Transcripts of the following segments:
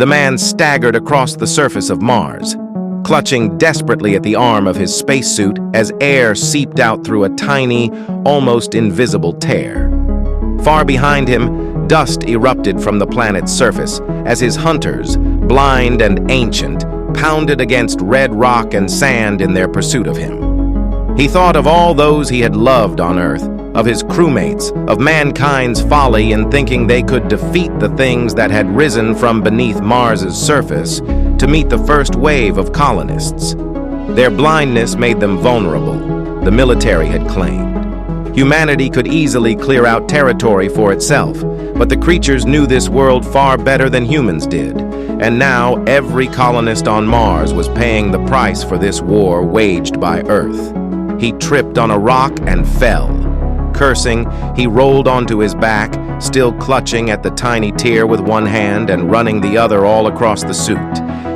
The man staggered across the surface of Mars, clutching desperately at the arm of his spacesuit as air seeped out through a tiny, almost invisible tear. Far behind him, dust erupted from the planet's surface as his hunters, blind and ancient, pounded against red rock and sand in their pursuit of him. He thought of all those he had loved on Earth, of his crewmates, of mankind's folly in thinking they could defeat the things that had risen from beneath Mars's surface to meet the first wave of colonists. Their blindness made them vulnerable, the military had claimed. Humanity could easily clear out territory for itself, but the creatures knew this world far better than humans did, and now every colonist on Mars was paying the price for this war waged by Earth. He tripped on a rock and fell. Cursing, he rolled onto his back, still clutching at the tiny tear with one hand and running the other all across the suit.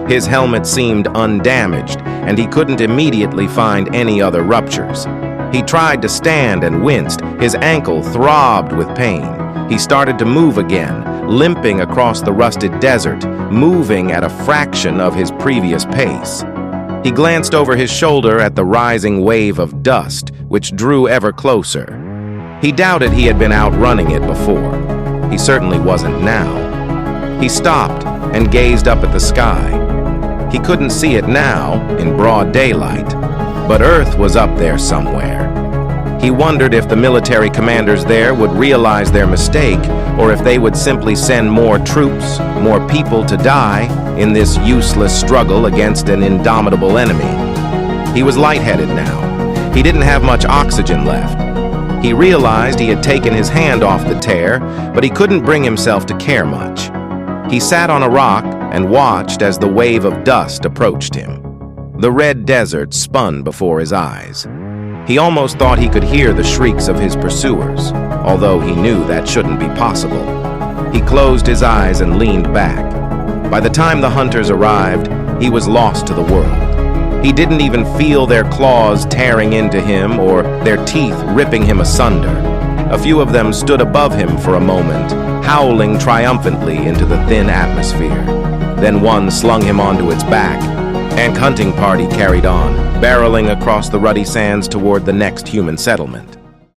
His helmet seemed undamaged, and he couldn't immediately find any other ruptures. He tried to stand and winced. His ankle throbbed with pain. He started to move again, limping across the rusted desert, moving at a fraction of his previous pace. He glanced over his shoulder at the rising wave of dust, which drew ever closer. He doubted he had been outrunning it before. He certainly wasn't now. He stopped and gazed up at the sky. He couldn't see it now, in broad daylight, but Earth was up there somewhere. He wondered if the military commanders there would realize their mistake, or if they would simply send more troops, more people to die in this useless struggle against an indomitable enemy. He was lightheaded now. He didn't have much oxygen left. He realized he had taken his hand off the tear, but he couldn't bring himself to care much. He sat on a rock and watched as the wave of dust approached him. The red desert spun before his eyes. He almost thought he could hear the shrieks of his pursuers, although he knew that shouldn't be possible. He closed his eyes and leaned back. By the time the hunters arrived, he was lost to the world. He didn't even feel their claws tearing into him or their teeth ripping him asunder. A few of them stood above him for a moment, howling triumphantly into the thin atmosphere. Then one slung him onto its back, and hunting party carried on, barreling across the ruddy sands toward the next human settlement.